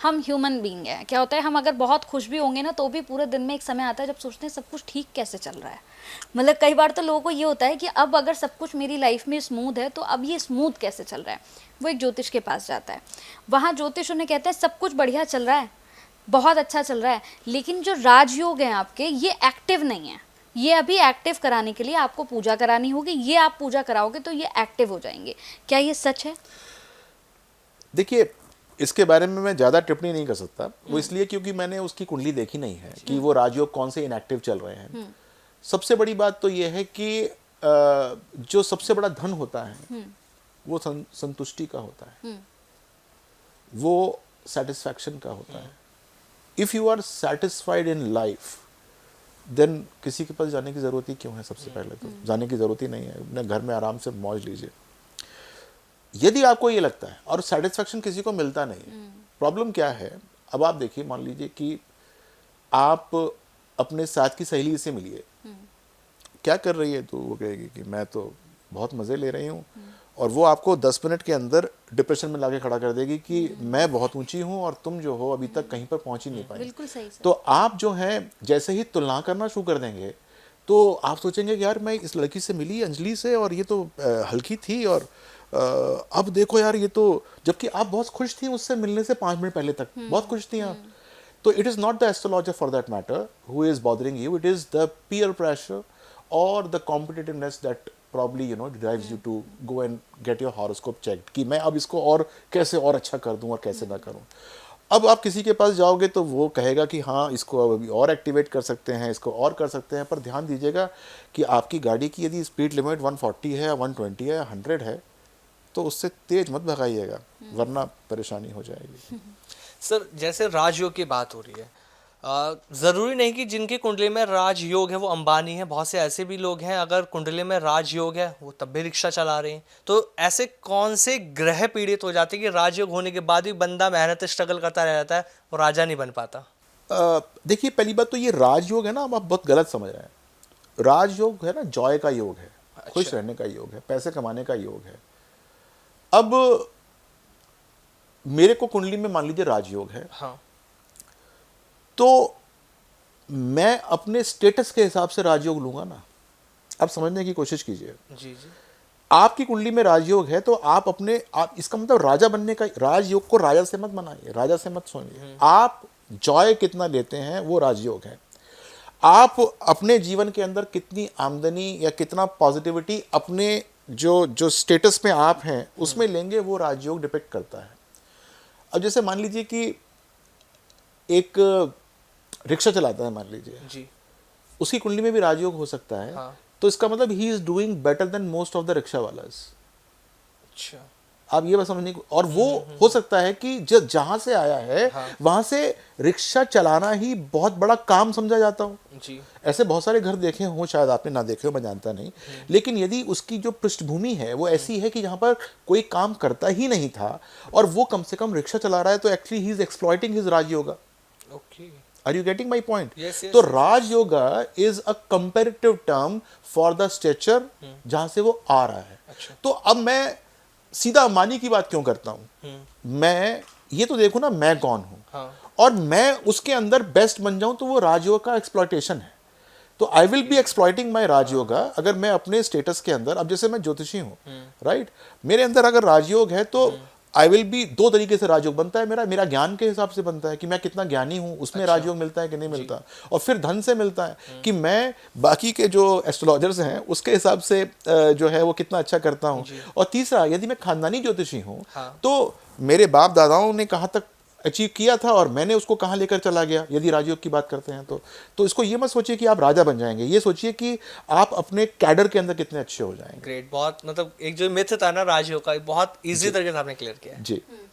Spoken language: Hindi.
हम ह्यूमन बीइंग हैं, क्या होता है हम अगर बहुत खुश भी होंगे ना तो भी पूरे दिन में एक समय आता है जब सोचते हैं सब कुछ ठीक कैसे चल रहा है। मतलब कई बार तो लोगों को ये होता है कि अब अगर सब कुछ मेरी लाइफ में स्मूथ है तो अब ये स्मूथ कैसे चल रहा है। वो एक ज्योतिष के पास जाता है, वहाँ ज्योतिष उन्हें कहता है सब कुछ बढ़िया चल रहा है, बहुत अच्छा चल रहा है, लेकिन जो राजयोग हैं आपके ये एक्टिव नहीं है, ये अभी एक्टिव कराने के लिए आपको पूजा करानी होगी, ये आप पूजा कराओगे तो ये एक्टिव हो जाएंगे। क्या ये सच है? देखिए, इसके बारे में मैं ज़्यादा टिप्पणी नहीं कर सकता, वो इसलिए क्योंकि मैंने उसकी कुंडली देखी नहीं है कि वो राजयोग कौन से इनएक्टिव चल रहे हैं। सबसे बड़ी बात तो ये है कि जो सबसे बड़ा धन होता है वो संतुष्टि का होता है, वो सेटिस्फैक्शन का होता है। If you are satisfied in life then किसी के पास जाने की ज़रूरत ही क्यों है? सबसे पहले तो जाने की ज़रूरत ही नहीं है, अपने घर में आराम से मौज लीजिए। यदि आपको ये लगता है, और सेटिस्फैक्शन किसी को मिलता नहीं, प्रॉब्लम क्या है? अब आप देखिए, मान लीजिए कि आप अपने साथ की सहेली से मिलिए, क्या कर रही है? तो वो कहेगी कि मैं तो बहुत मज़े ले रही हूँ, और वो आपको 10 मिनट के अंदर डिप्रेशन में लाके खड़ा कर देगी कि मैं बहुत ऊंची हूँ और तुम जो हो अभी तक कहीं पर पहुंच ही नहीं पाई। बिल्कुल सही सर। तो आप जो है जैसे ही तुलना करना शुरू कर देंगे तो आप सोचेंगे कि यार मैं इस लड़की से मिली अंजलि से और ये तो हल्की थी, और अब देखो यार ये तो, जबकि आप बहुत खुश थी उससे मिलने से 5 मिनट पहले तक बहुत खुश थी आप। तो it is not the astrologer for that matter who is bothering you, it is the peer pressure और the competitiveness that probably drives you to go and get your horoscope checked कि मैं अब इसको और कैसे और अच्छा कर दूं और कैसे ना करूं। अब आप किसी के पास जाओगे तो वो कहेगा कि हाँ इसको अभी और एक्टिवेट कर सकते हैं, इसको और कर सकते हैं, पर ध्यान दीजिएगा कि आपकी गाड़ी की यदि स्पीड लिमिट 140 है, 120 है, 100 है तो उससे तेज मत भगाइएगा, वरना परेशानी हो जाएगी। सर, जैसे राजयोग की बात हो रही है, ज़रूरी नहीं कि जिनकी कुंडली में राजयोग है वो अंबानी है, बहुत से ऐसे भी लोग हैं अगर कुंडली में राजयोग है वो तब भी रिक्शा चला रहे हैं। तो ऐसे कौन से ग्रह पीड़ित हो जाते हैं कि राजयोग होने के बाद भी बंदा मेहनत स्ट्रगल करता रह जाता है और राजा नहीं बन पाता? देखिए, पहली बात तो ये राजयोग है ना, अब आप बहुत गलत समझ रहे हैं। राजयोग है ना, जॉय का योग है, खुश रहने का योग है, पैसे कमाने का योग है। अब मेरे को कुंडली में मान लीजिए राजयोग है, हाँ, तो मैं अपने स्टेटस के हिसाब से राजयोग लूंगा ना। आप समझने की कोशिश कीजिए। जी जी। आपकी कुंडली में राजयोग है तो आप इसका मतलब राजा बनने का, राजयोग को राजा से मत बनाइए, राजा से मत सोइए। आप जॉय कितना लेते हैं वो राजयोग है। आप अपने जीवन के अंदर कितनी आमदनी या कितना पॉजिटिविटी अपने जो स्टेटस में आप हैं उसमें लेंगे, वो राजयोग डिपेक्ट करता है। अब जैसे मान लीजिए कि एक रिक्शा चलाता है, मान लीजिए जी। उसकी कुंडली में भी राजयोग हो सकता है। हाँ। तो इसका मतलब he is doing better than most of the rickshaw wallahs. अच्छा। आप ये बात समझने को, और वो हो सकता है कि जहां से आया है वहां से रिक्शा चलाना ही बहुत बड़ा काम समझा जाता हो। जी। ऐसे बहुत सारे घर देखे हों, शायद आपने ना देखे हो, मैं जानता नहीं, लेकिन यदि उसकी जो पृष्ठभूमि है वो ऐसी है कि जहां पर कोई काम करता ही नहीं था और वो कम से कम रिक्शा चला रहा है, तो actually he is exploiting his Rajyoga. Okay. Are you getting my point? Yes, yes, तो yes, Raj yoga is a comparative term for the stretcher जहां से वो आ रहा है। अच्छा। तो अब मैं सीधा अंबानी की बात क्यों करता हूं? मैं ये तो देखूं ना मैं कौन हूं। हाँ। और मैं उसके अंदर बेस्ट बन जाऊं तो वो राजयोग का एक्सप्लॉयटेशन है। तो आई विल बी एक्सप्लॉइटिंग माई राजयोगा अगर मैं अपने स्टेटस के अंदर, अब जैसे मैं ज्योतिषी हूं, राइट, मेरे अंदर अगर राजयोग है तो आई विल बी, दो तरीके से राजयोग बनता है मेरा ज्ञान के हिसाब से बनता है कि मैं कितना ज्ञानी हूं, उसमें राजयोग मिलता है कि नहीं मिलता, और फिर धन से मिलता है कि मैं बाकी के जो एस्ट्रोलॉजर्स हैं उसके हिसाब से जो है वो कितना अच्छा करता हूं, और तीसरा यदि मैं खानदानी ज्योतिषी हूं तो मेरे बाप दादाओं ने कहाँ तक अचीव किया था और मैंने उसको कहाँ लेकर चला गया, यदि राजयोग की बात करते हैं तो इसको ये मत सोचिए कि आप राजा बन जाएंगे, ये सोचिए कि आप अपने कैडर के अंदर कितने अच्छे हो जाएंगे। ग्रेट, बहुत मतलब एक जो मिथ था ना राजयोग का, बहुत इजी तरीके से आपने क्लियर किया है। जी।